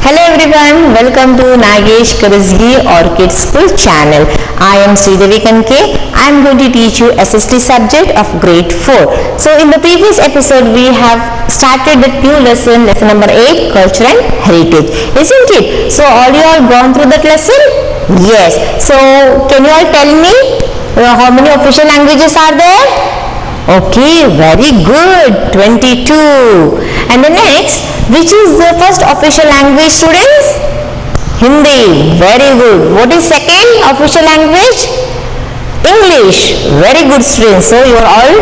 Hello everyone, welcome to Nagesh Karazgi Orchid School channel. I am Sridevi Kanke. I am going to teach you SST subject of grade 4. So in the previous episode we have started the new lesson number 8, culture and heritage, isn't it? So all you all gone through that lesson? Yes. So can you all tell me how many official languages are there? Okay, very good, 22. And the next, which is the first official language, students? Hindi, very good. What is second official language? English, very good, students. So you are all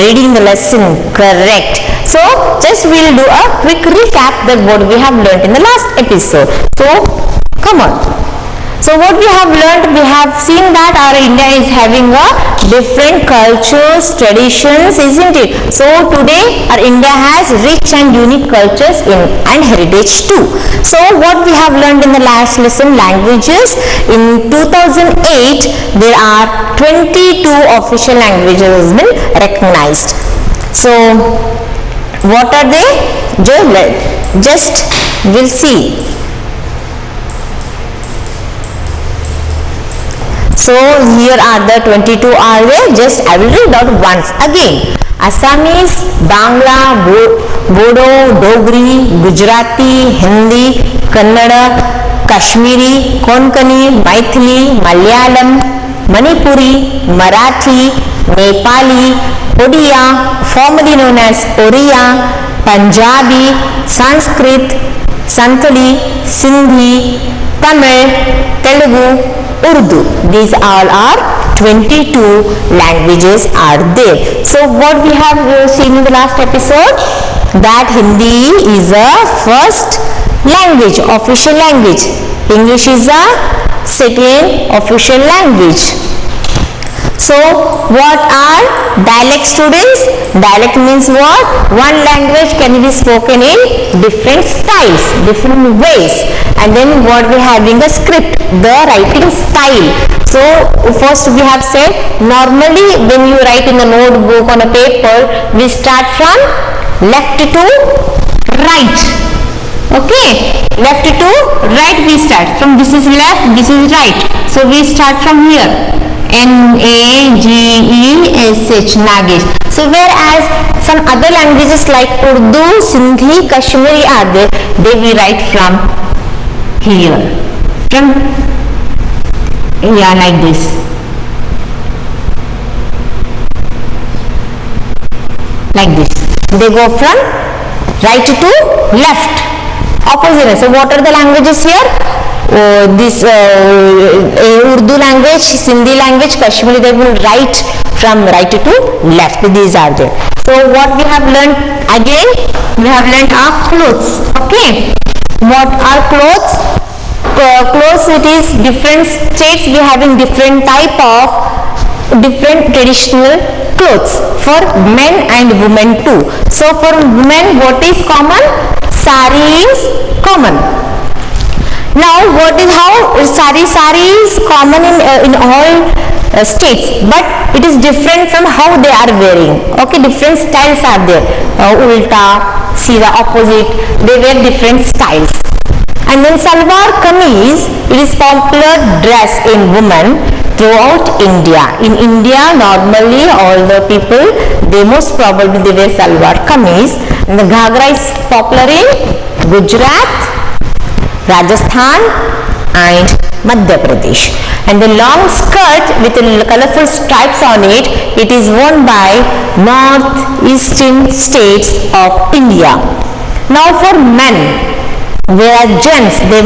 reading the lesson correct. So just we'll do a quick recap that what we have learnt in the last episode. So come on. So what we have learnt, we have seen that our India is having a different cultures, traditions, isn't it? So today our India has rich and unique cultures and heritage too. So what we have learnt in the last lesson, languages, in 2008 there are 22 official languages been recognized. So what are they? Just we'll see. So here are the 22 are there. Just I will read out once again. Assamese, Bangla, Bodo, Dogri, Gujarati, Hindi, Kannada, Kashmiri, Konkani, Maithili, Malayalam, Manipuri, Marathi, Nepali, Odia, formerly known as Oriya, Punjabi, Sanskrit, Santali, Sindhi, Tamil, Telugu, Urdu. These all are 22 languages are there. So what we have seen in the last episode, that Hindi is a first language, official language. English is a second official language. So what are dialect, students? Dialect means what? One language can be spoken in different styles, different ways. And then what we having a script, the writing style. So first we have said, normally when you write in a notebook on a paper, we start from left to right. Okay, left to right we start. From this is left, this is right. So we start from here. Nagesh, Nagesh. So whereas some other languages like Urdu, Sindhi, Kashmiri are there, they will write from here. From, yeah, like this. Like this. They go from right to left. Opposite. So what are the languages here? This Urdu language, Sindhi language, Kashmiri, they will write from right to left. These are there. So what we have learned again, we have learned our clothes. Okay, what are clothes? Clothes, it is different states we having different type of different traditional clothes for men and women too. So for women, what is common? Sari is common. Now what is how sari is common in all states, but it is different from how they are wearing. Okay, different styles are there. Ulta, sida, opposite, they wear different styles. And then salwar kameez, it is popular dress in women throughout India. In India, normally all the people, they most probably they wear salwar kameez. And the ghagra is popular in Gujarat, Rajasthan and Madhya Pradesh. And the long skirt with colorful stripes on it, it is worn by northeastern states of India. Now for men, whereas gents, they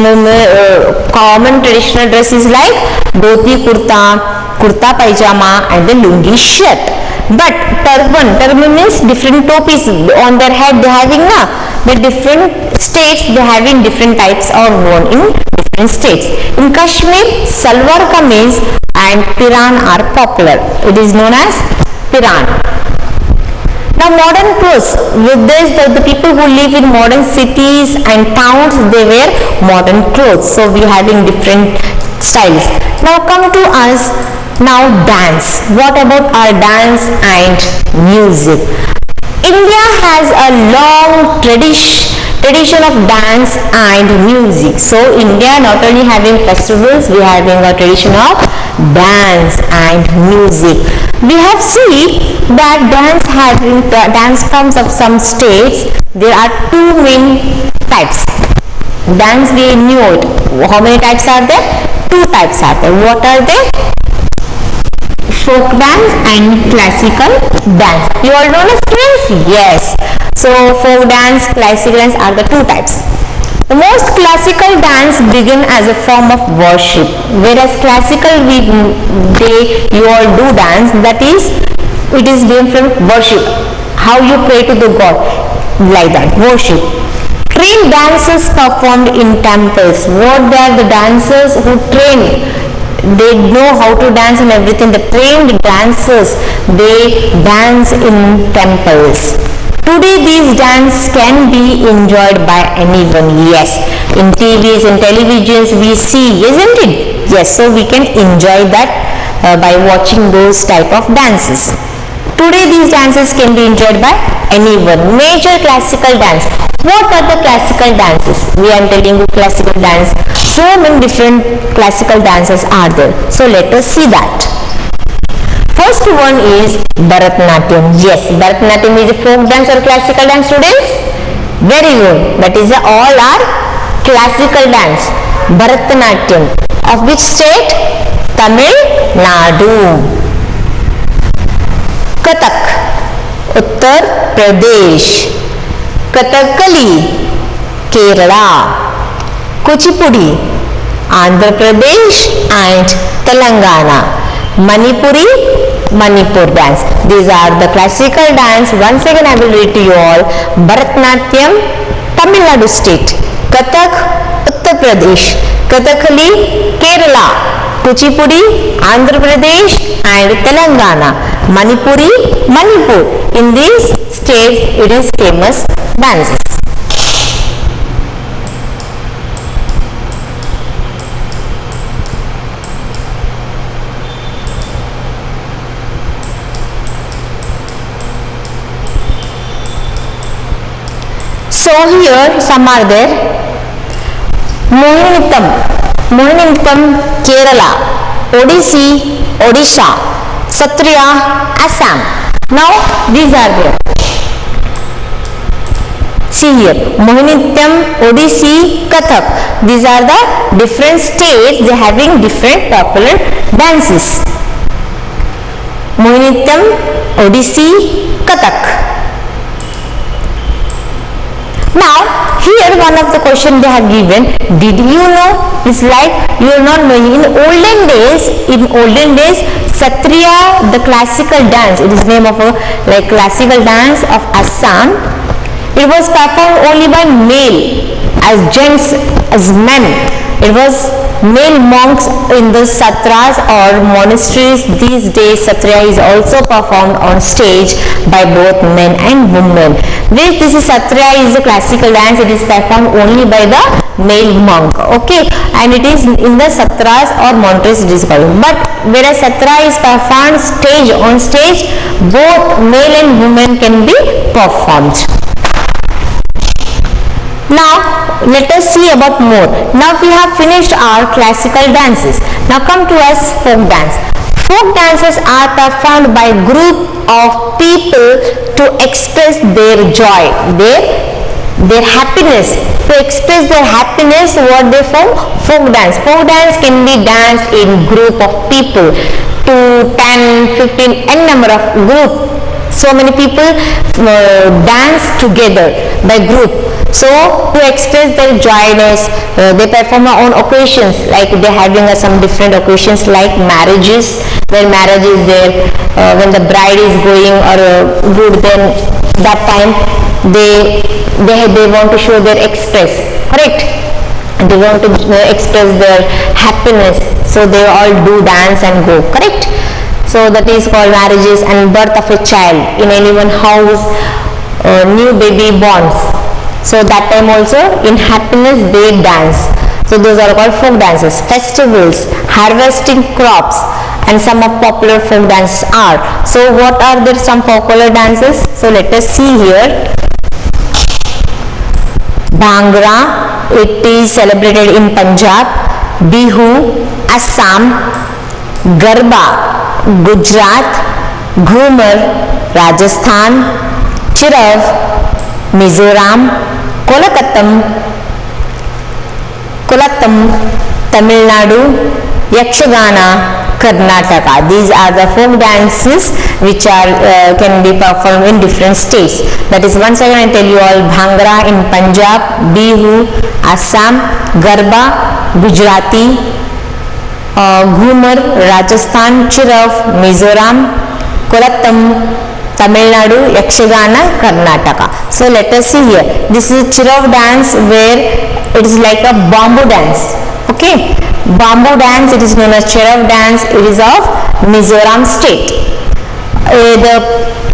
common traditional dresses like dhoti kurta, kurta pajama and the lungi shirt. But turban means different topis on their head they having the different states they having different types are worn in different states. In Kashmir, salwar kameez and piran are popular. It is known as piran. Now modern clothes, with this the people who live in modern cities and towns, they wear modern clothes. So we having different styles. Now come to us. Now dance. What about our dance and music? India has a long tradition of dance and music. So India not only having festivals, we are having a tradition of dance and music. We have seen that dance forms of some states. There are two main types. Dance we knew it. How many types are there? Two types are there. What are they? Folk dance and classical dance. You all know the students? Yes. So folk dance, classical dance are the two types. The most classical dance begin as a form of worship, whereas classical you all do dance, that is, it is different from worship. How you pray to the God, like that, worship. Trained dancers performed in temples. What they are the dancers who train? They know how to dance and everything. The trained dancers, they dance in temples. Today these dances can be enjoyed by anyone. Yes, in TVs and televisions we see, isn't it? Yes, so we can enjoy that by watching those type of dances. Today these dances can be enjoyed by anyone. Major classical dance. What are the classical dances? We are telling you classical dance. So many different classical dances are there. So let us see that. First one is Bharatanatyam. Yes, Bharatanatyam is a folk dance or classical dance, students? Very good. That is all are classical dance. Bharatanatyam. Of which state? Tamil Nadu. Kathak, Uttar Pradesh. Kathakali, Kerala. Kuchipudi, Andhra Pradesh and Telangana. Manipuri, Manipur dance. These are the classical dance. Once again I will read to you all. Bharatanatyam, Tamil Nadu state. Kathak, Uttar Pradesh. Kathakali, Kerala. Kuchipudi, Andhra Pradesh and Telangana. Manipuri, Manipur. In these states it is famous dances. So here some are there. Mohinittam, Mohinittam, Kerala. Odissi, Odisha. Satriya, Assam. Now these are there. See here, Mohinittam, Odissi, Kathak. These are the different states. They are having different popular dances. Mohinittam, Odissi, Kathak. Now here one of the question they have given, did you know? It's like you are not knowing. In olden days Satriya, the classical dance, it is name of a like classical dance of Assam. It was performed only by male, as gents, as men. It was male monks in the satras or monasteries. These days Satriya is also performed on stage by both men and women. This is Satriya is a classical dance. It is performed only by the male monk. Okay, and it is in the satras or monasteries it is called. But whereas Satriya is performed on stage, both male and women can be performed. Now let us see about more. Now we have finished our classical dances. Now come to us folk dance. Folk dances are performed by group of people to express their joy, their happiness. To express their happiness, what they form? Folk dance. Folk dance can be danced in group of people, 2, 10, 15, n number of group. So many people dance together by group. So to express their joyness, they perform on occasions, like they are having some different occasions like marriages, when marriage is there, when the bride is going or good, then that time they want to show their express, correct? They want to express their happiness, so they all do dance and go, correct? So that is called marriages and birth of a child in anyone's house, new baby borns. So that time also in happiness they dance. So those are called folk dances. Festivals, harvesting crops, and some of popular folk dances are. So what are there some popular dances? So let us see here. Bhangra, it is celebrated in Punjab. Bihu, Assam. Garba, Gujarat. Ghumar, Rajasthan. Chirav, Mizoram. Kolakatam, Tamil Nadu. Yakshagana, Karnataka. These are the folk dances which are can be performed in different states. That is, once again I tell you all: Bhangra in Punjab, Bihu, Assam, Garba, Gujarati, Ghumar, Rajasthan, Chirav, Mizoram, Kolattam, Tamil Nadu, Yakshagana, Karnataka. So let us see here. This is Chirav dance where it is like a bamboo dance. Okay, bamboo dance, it is known as Chirav dance. It is of Mizoram state. The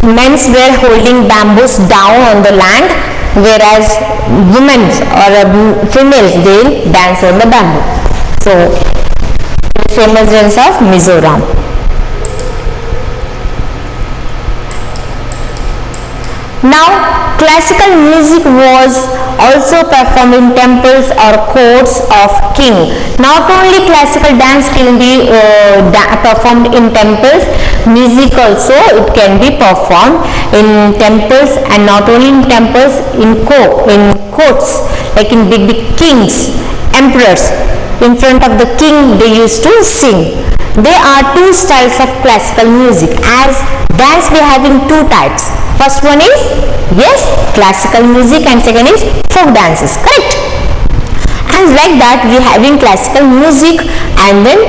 men were holding bamboos down on the land, whereas women or females, they dance on the bamboo. So famous dance of Mizoram. Now, classical music was also performed in temples or courts of king. Not only classical dance can be performed in temples, music also it can be performed in temples, and not only in temples, in courts, like in big kings, emperors. In front of the king they used to sing. There are two styles of classical music. As dance we have in two types. First one is, yes, classical music, and second is folk dances, correct? And like that we having classical music, and then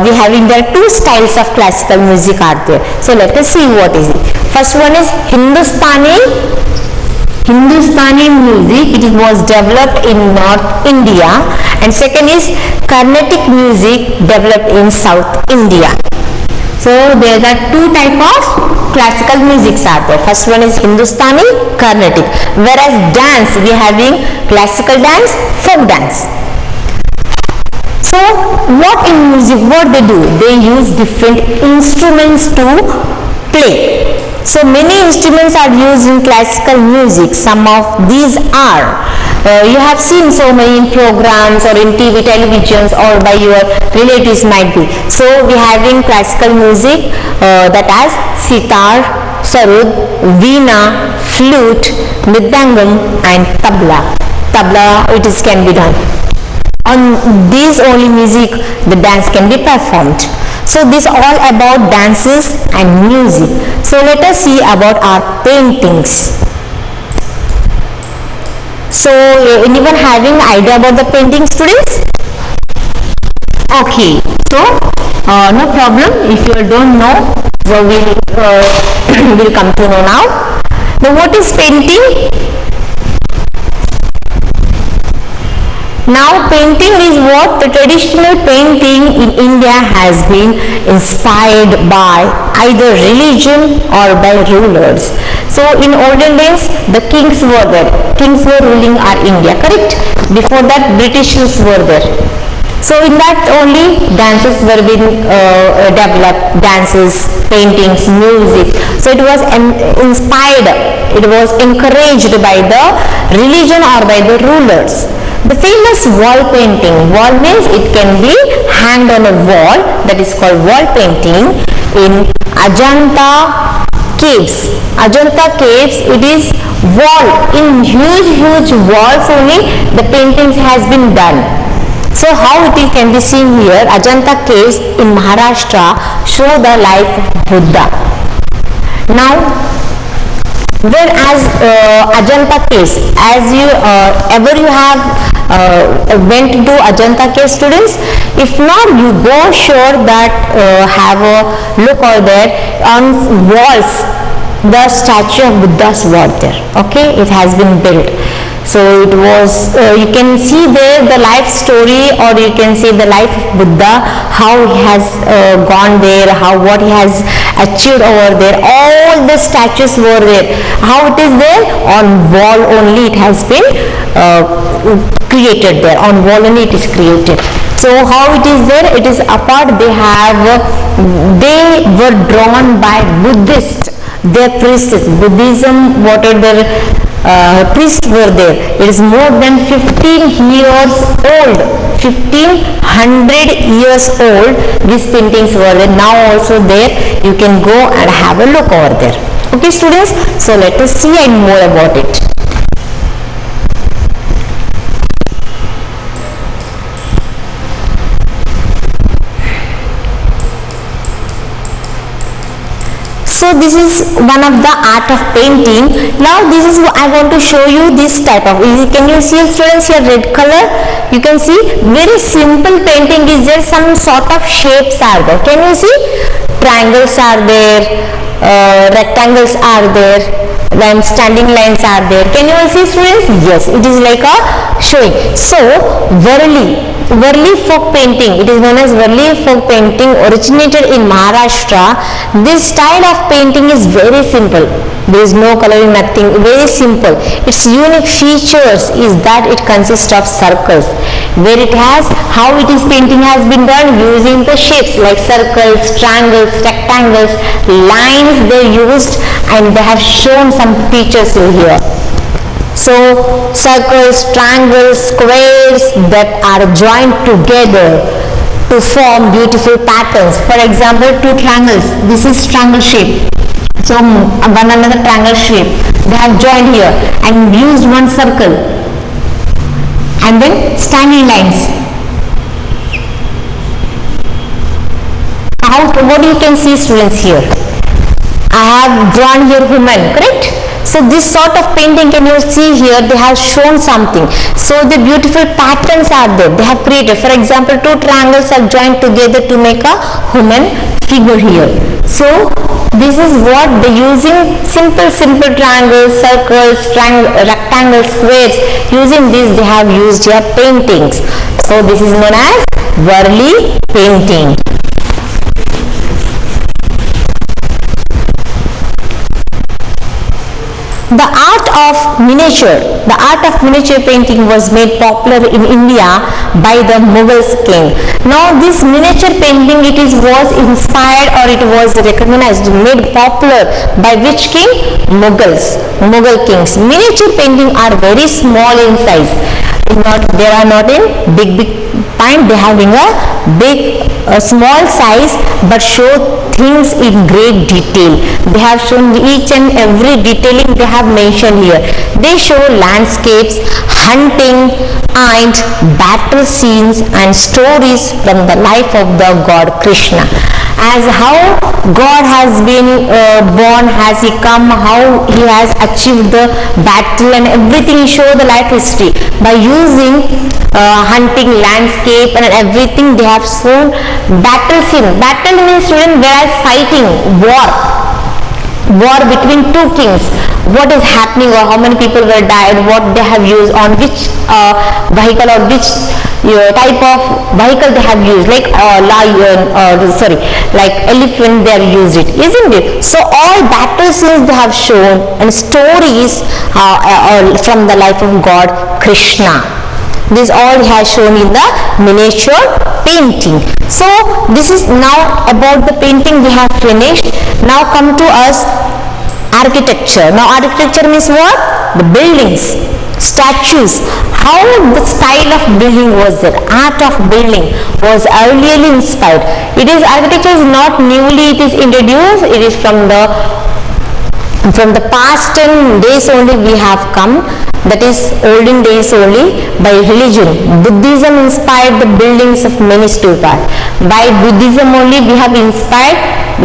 we having there two styles of classical music are there. So let us see what is it. First one is Hindustani music. It was developed in North India, and second is Carnatic music, developed in South India. So there are two type of classical musics are there. First one is Hindustani, Carnatic. Whereas dance we having classical dance, folk dance. So what in music, what they do? They use different instruments to play. So many instruments are used in classical music. Some of these are you have seen so many programs or in TV, televisions, or by your relatives might be. So we having classical music that as sitar, sarod, veena, flute, mridangam, and tabla. It is can be done. On these only music the dance can be performed. So this all about dances and music. So let us see about our paintings. So anyone having idea about the painting, students? Okay, so no problem if you don't know, so we'll come to know now. Now what is painting? Now painting is what? The traditional painting in India has been inspired by either religion or by rulers. So in olden days the kings were there. Kings were ruling our India, correct? Before that Britishers were there. So in that only dances were being developed, dances, paintings, music. So it was inspired, it was encouraged by the religion or by the rulers. The famous wall painting, wall means it can be hanged on a wall, that is called wall painting in Ajanta caves. Ajanta caves, it is wall, in huge walls only the paintings has been done. So how it can be seen here, Ajanta caves in Maharashtra show the life of Buddha. Now whereas Ajanta caves, as you ever you have went to Ajanta cave, students? If not, you go sure that have a look over there on walls. The statue of Buddha's was there. Okay, it has been built. So it was you can see there the life story, or you can see the life of Buddha, how he has gone there, what he has achieved over there. All the statues were there. How it is there? On wall only it has been created there. On wall only it is created. So how it is there? It is apart. They were drawn by Buddhists. Their priests, Buddhism, what are their priests were there. It is more than 15 years old. 1500 years old these paintings were there. Now also there, you can go and have a look over there. Okay students, so let us see and more about it. So this is one of the art of painting. Now this is I want to show you this type of, can you see students here, red color? You can see very simple painting is there, some sort of shapes are there. Can you see? Triangles are there, rectangles are there, then standing lines are there. Can you all see students? Yes, it is like a showing. So Varli folk painting, it is known as Varli folk painting, originated in Maharashtra. This style of painting is very simple. There is no coloring, nothing, very simple. Its unique features is that it consists of circles, where it has, how it is painting has been done using the shapes like circles, triangles, rectangles, lines they used, and they have shown some features over here. So circles, triangles, squares that are joined together to form beautiful patterns. For example, two triangles, this is triangle shape. So one another triangle shape, they have joined here and used one circle, and then standing lines. What you can see students here, I have drawn here human, correct? So this sort of painting, can you see here, they have shown something. So the beautiful patterns are there, they have created. For example, two triangles are joined together to make a human figure here. So this is what they using, simple triangles, circles, rectangles, squares. Using this they have used here paintings. So this is known as Varli painting. The art of miniature painting was made popular in India by the Mughal king. Now this miniature painting, it was inspired, or it was recognized, made popular by which king? Mughal kings. Miniature painting are very small in size. They are not in big kind, they having a big small size, but show things in great detail. They have shown each and every detailing they have mentioned here. They show landscapes, hunting and battle scenes and stories from the life of the god Krishna. As how God has been born, has he come, how he has achieved the battle and everything, he show the life history by using hunting, landscape and everything. They have shown battle scene. Battle means student, whereas fighting, war between two kings, what is happening or how many people were died, what they have used, on which vehicle or which type of vehicle they have used, like lion like elephant they have used it, isn't it? So all battle scenes they have shown and stories from the life of God Krishna. This all has shown in the miniature painting. So this is now about the painting we have finished. Now come to us architecture. Now architecture means what? The buildings, statues. How the style of building was there? Art of building was earlier inspired. It is, architecture is not newly it is introduced. It is from the past days only we have come, that is olden days only. By religion, Buddhism inspired the buildings of many stupas. By Buddhism only we have inspired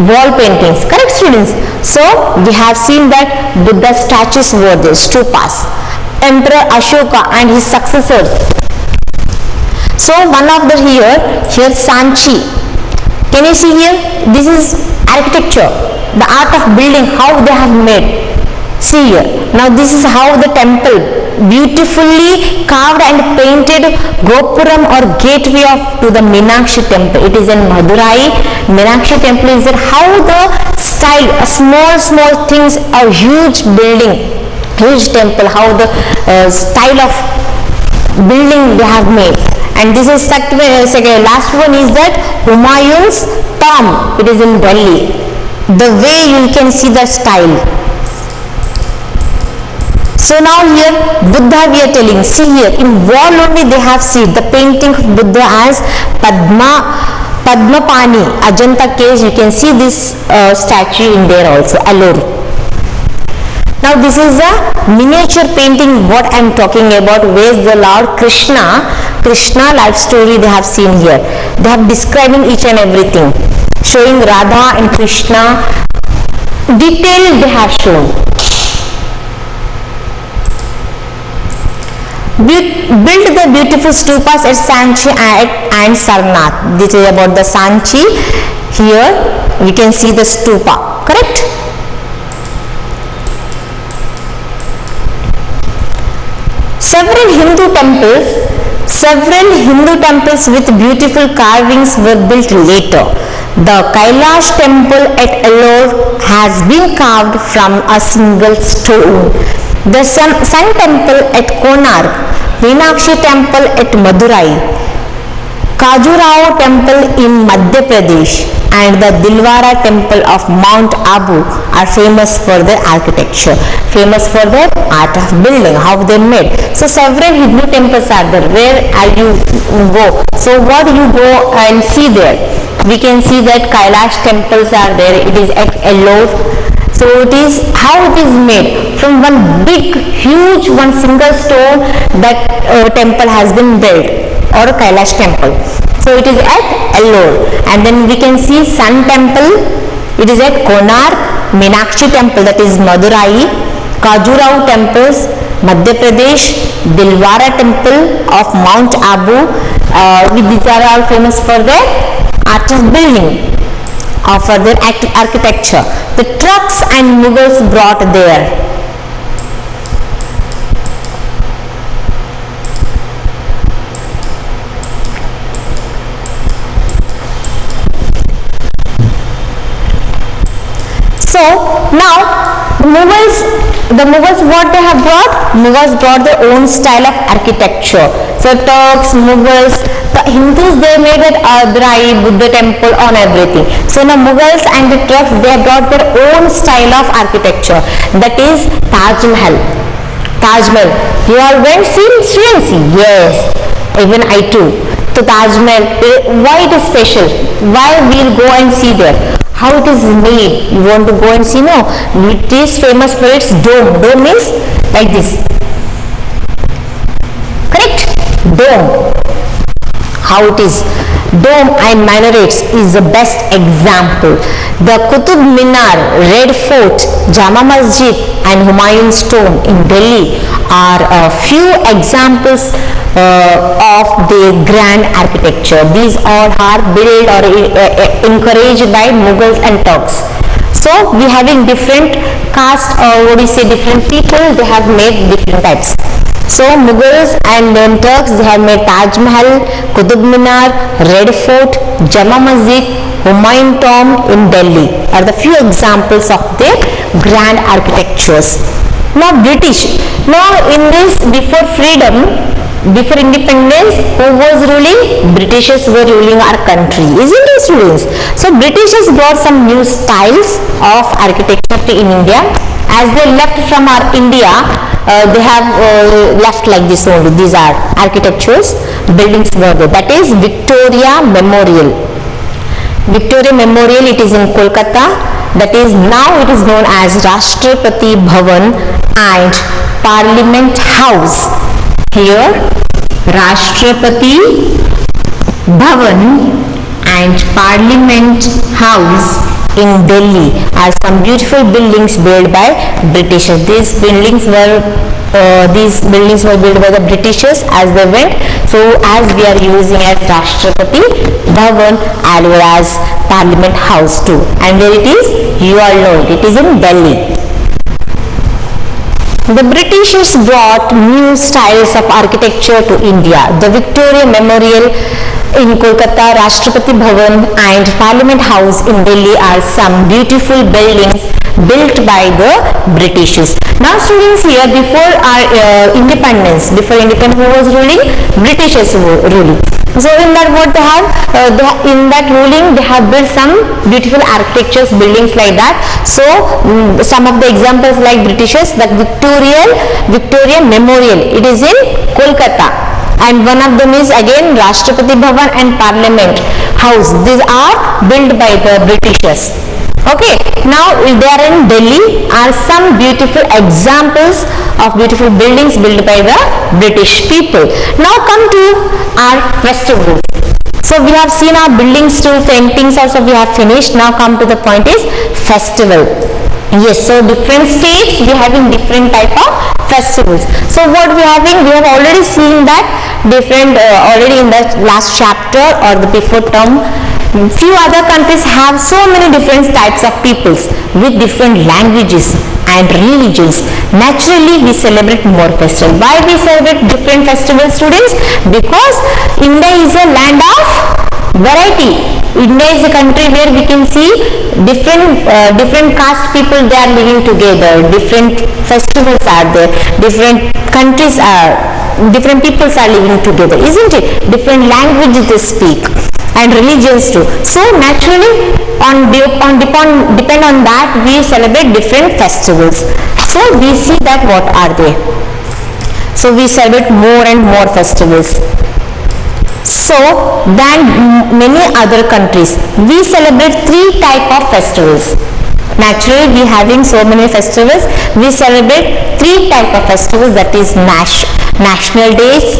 wall paintings, correct students? So we have seen that Buddha statues were there, stupas. Emperor Ashoka and his successors. So one of the here Sanchi. Can you see here? This is architecture, the art of building, how they have made. See here. Now this is how the temple, beautifully carved and painted Gopuram or gateway to the Meenakshi temple. It is in Madurai. Meenakshi temple is there. How the style, small things, a huge building, huge temple, how the style of building they have made. And this is last one is that Humayun's tomb. It is in Delhi. The way you can see the style. So now here Buddha we are telling, see here in wall only they have seen the painting of Buddha as Padmapani, Ajanta caves, you can see this statue in there also, Alur. Now this is a miniature painting what I am talking about, where the Lord Krishna life story they have seen here. They have describing each and everything, showing Radha and Krishna, detailed they have shown. Built the beautiful stupas at Sanchi and Sarnath. This is about the Sanchi. Here we can see the stupa, correct? Several Hindu temples with beautiful carvings were built later. The Kailash temple at Ellore has been carved from a single stone. The Sun temple at Konark, Meenakshi temple at Madurai, Khajuraho temple in Madhya Pradesh and the Dilwara temple of Mount Abu are famous for their architecture, famous for their art of building, how they made. So several Hindu temples are there. Where are you go? So what you go and see there? We can see that Kailash temples are there. It is at Ellore. So it is how it is made from one big huge one single stone that temple has been built, or a Kailash temple. So it is at Ellore. And then we can see Sun temple, it is at Konark, Meenakshi temple that is Madurai, Khajuraho temples Madhya Pradesh, Dilwara temple of Mount Abu. These are all famous for their art of building or for their architecture. The Turks and Mughals brought there. So now the Mughals what they have brought? Mughals brought their own style of architecture. So Turks, Mughals, the Hindus they made it Adrai, Buddha temple on everything. So now Mughals and the Turks they brought their own style of architecture, that is Taj Mahal. Taj Mahal. You all went seen students? Yes, even I too. So Taj Mahal, why it is special? Why we'll go and see there? How it is made? You want to go and see? No, it is famous for its dome. Dome means like this. Correct? Dome. How it is? Dome and minarets is the best example. The Qutub Minar, Red Fort, Jama Masjid and Humayun Stone in Delhi are a few examples of the grand architecture. These all are built or encouraged by Mughals and Turks. So we having different caste or what do you say, different people, they have made different types. So Mughals and then Turks they have made Taj Mahal, Qutub Minar, Red Fort, Jama Masjid, Humayun Tomb in Delhi are the few examples of their grand architectures. Now British. Now in this before freedom, before independence, who was ruling? Britishers were ruling our country, isn't it students? So Britishers brought some new styles of architecture to in India. As they left from our India, they have left like this only. These are architectures, buildings were there. That is Victoria Memorial. Victoria Memorial, it is in Kolkata. That is now it is known as Rashtrapati Bhavan and Parliament House. Here Rashtrapati Bhavan and Parliament House in Delhi are some beautiful buildings built by Britishers. These buildings were built by the Britishers as they went. So as we are using as Rashtrapati Bhavan as well as Parliament House too. And where it is? You all know it is in Delhi. The Britishers brought new styles of architecture to India. The Victoria Memorial In Kolkata, Rashtrapati Bhavan and Parliament House in Delhi are some beautiful buildings built by the Britishers. Now students, here before our independence, who was ruling? Britishers were ruling. So in that what they have, in that ruling they have built some beautiful architectures, buildings like that. So some of the examples like Britishers, the Victoria Memorial, it is in Kolkata, and one of them is again Rashtrapati Bhavan and Parliament House. These are built by the Britishers. Okay, now they are in Delhi are some beautiful examples of beautiful buildings built by the British people. Now come to our festivals. So we have seen our buildings to paintings also we have finished. Now come to the point is festival. Yes, so different states we having different type of festivals. So what we having, we have already seen that different already in the last chapter or the before term. Few other countries have so many different types of peoples with different languages and religions. Naturally we celebrate more festivals. Why we celebrate different festivals, students? Because India is a land of variety. India is a country where we can see different caste people, they are living together, different festivals are there, different countries are, different peoples are living together, isn't it? Different languages they speak and religions too. So naturally depend on that we celebrate different festivals. So we see that what are they. So we celebrate more and more festivals. So than many other countries, we celebrate 3 type of festivals. Naturally we having so many festivals, we celebrate 3 type of festivals, that is national days,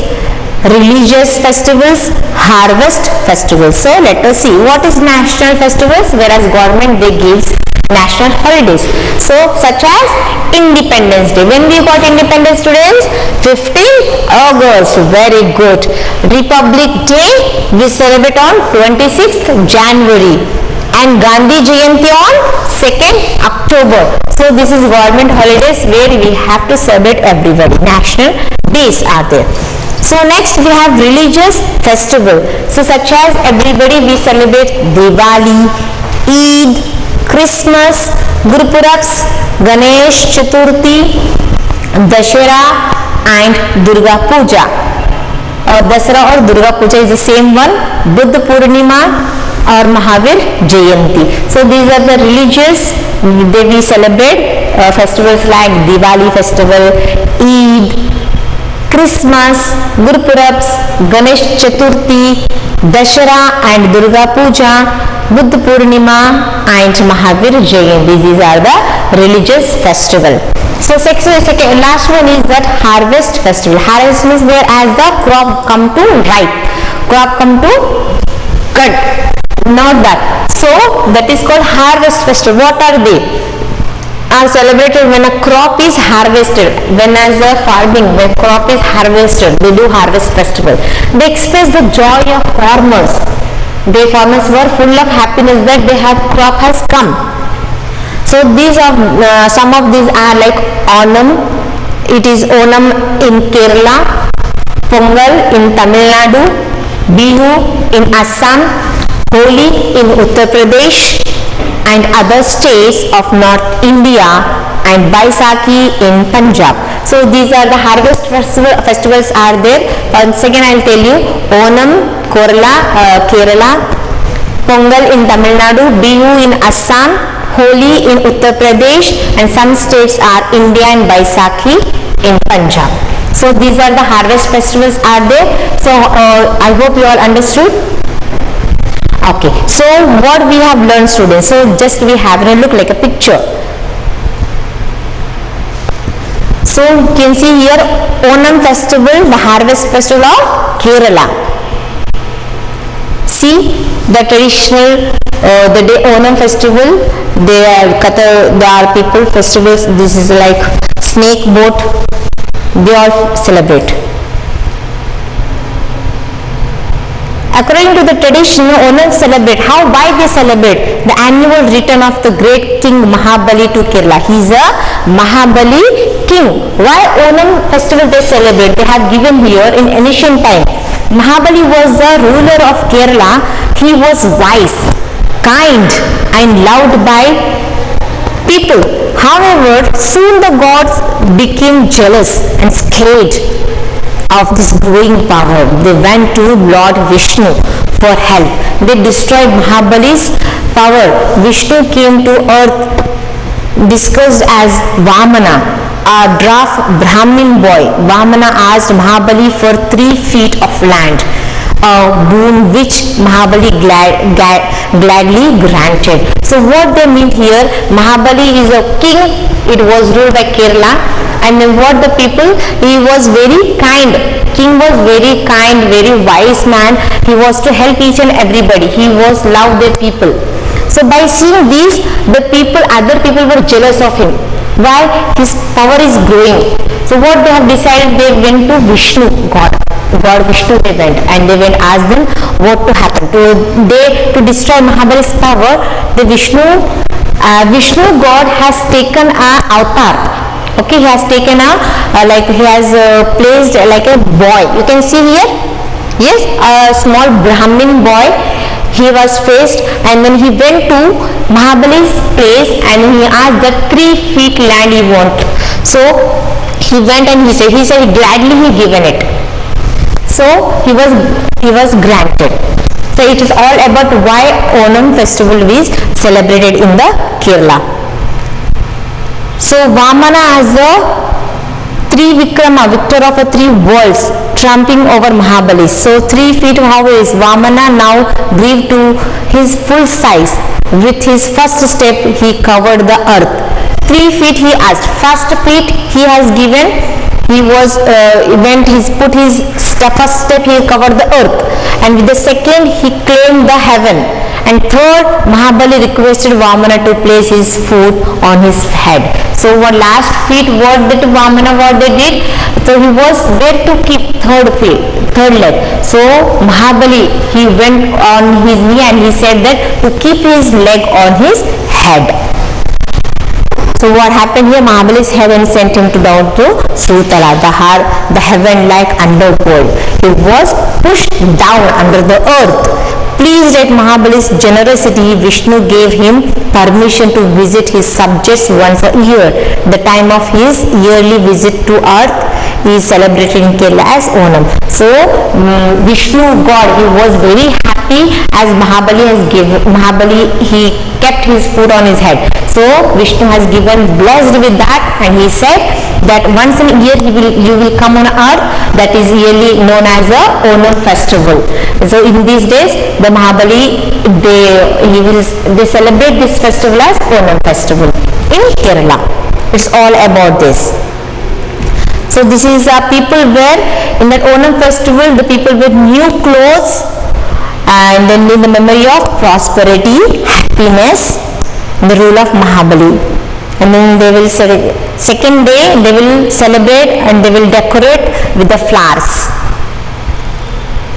religious festivals, harvest festivals. So let us see what is national festivals, whereas government they gives national holidays. So such as Independence Day. When we got independence, students? 15th August. Very good. Republic Day we celebrate on 26th January and Gandhi Jayanti on 2nd October. So this is government holidays where we have to celebrate everybody. National days are there. So next we have religious festival. So such as everybody we celebrate Diwali, Eid, Christmas, Gurupurabs, Ganesh Chaturthi, Dashera and Durga Puja. Dasara or Durga Puja is the same one. Buddha Purnima or Mahavir Jayanti. So these are the religious, we celebrate festivals like Diwali festival, Eid, Christmas, Gurupurabs, Ganesh Chaturthi, Dashera and Durga Puja, Buddha Purnima and Mahavir Jayanti. These are the religious festival. So last one is that harvest festival. Harvest means where as the crop come to ripe, crop come to cut, not that. So that is called harvest festival. What are they? Are celebrated when a crop is harvested. When as a farming, when crop is harvested, they do harvest festival. They express the joy of farmers. The farmers were full of happiness that they have crop has come. So these are some of these are like Onam. It is Onam in Kerala, Pongal in Tamil Nadu, Bihu in Assam, Holi in Uttar Pradesh and other states of North India, and Baisakhi in Punjab. So these are the harvest festivals are there. Once again I will tell you: Onam, Kerala, Pongal in Tamil Nadu, Bihu in Assam, Holi in Uttar Pradesh, and some states are India and Baisakhi in Punjab. So these are the harvest festivals are there. So I hope you all understood. Okay, so what we have learned, students? So just we have a look like a picture. So you can see here Onam festival, the harvest festival of Kerala. See the traditional the day Onam festival, there are people festivals. This is like snake boat, they all celebrate. According to the tradition, Onam celebrate. Why they celebrate? The annual return of the great king Mahabali to Kerala. He is a Mahabali king. Why Onam festival they celebrate? They have given here in ancient time. Mahabali was the ruler of Kerala. He was wise, kind and loved by people. However, soon the gods became jealous and scared of this growing power. They went to Lord Vishnu for help. They destroyed Mahabali's power. Vishnu came to earth disguised as Vamana, a dwarf Brahmin boy. Vamana asked Mahabali for 3 feet of land, a boon which Mahabali gladly granted. So what they mean here, Mahabali is a king. It was ruled by Kerala, and then what the people, he was very kind. King was very kind, very wise man. He was to help each and everybody. He was loved the people. So by seeing these, the people, other people were jealous of him. Why? His power is growing. So what they have decided, they went to Vishnu, God Vishnu they went, and they went ask them what to happen. To destroy Mahabali's power, the Vishnu God has taken a avatar. Okay, he has taken he has placed like a boy. You can see here, yes, a small Brahmin boy. He was faced, and then he went to Mahabali's place and he asked that 3 feet land he want. So he went and he said gladly he given it. So he was granted. So it is all about why Onam festival is celebrated in the Kerala. So Vamana as the Trivikrama, victor of 3 worlds, tramping over Mahabali. So 3 feet, how is Vamana now grew to his full size. With his first step he covered the earth. 3 feet he asked. First feet he has given, he was put his first step he covered the earth, and with the second he claimed the heaven, and third Mahabali requested Vamana to place his foot on his head. So what last feet what did Vamana what they did? So he was there to keep third leg. So Mahabali, he went on his knee and he said that to keep his leg on his head. So what happened here? Mahabali's heaven sent him down to Sutala, the heaven like underworld. He was pushed down under the earth. Pleased at Mahabali's generosity, Vishnu gave him permission to visit his subjects once a year. The time of his yearly visit to earth is celebrated in Kerala as Onam. So Vishnu God, he was very happy as Mahabali he kept his foot on his head. So Vishnu has given blessed with that, and he said that once in a year you will come on earth, that is yearly known as a Onam festival. So in these days the Mahabali they celebrate this festival as Onam festival in Kerala. It's all about this. So this is people wear in that Onam festival, the people wear new clothes, and then in the memory of prosperity, happiness, the rule of Mahabali. And then they will second day they will celebrate and they will decorate with the flowers.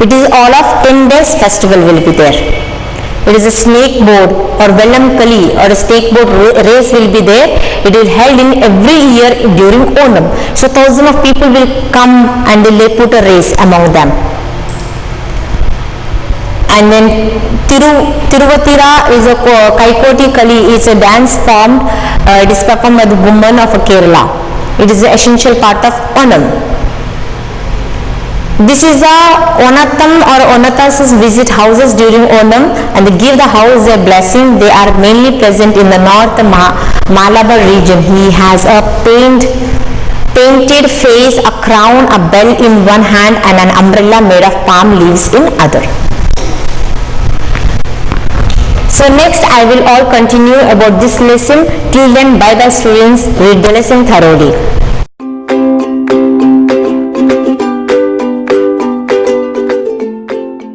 It is all of 10 days festival will be there. It is a snake board or Vellam Kali or a snake board race will be there. It is held in every year during Onam. So thousands of people will come and they put a race among them. And then Tiruvatira is a Kaikoti Kali, is a dance formed, it is performed by the women of Kerala. It is an essential part of Onam. This is a Onatam or Onatas visit houses during Onam and they give the house their blessing. They are mainly present in the North Malabar region. He has a painted face, a crown, a bell in one hand and an umbrella made of palm leaves in other. So next I will all continue about this lesson. Till then, bye bye students, read the lesson thoroughly.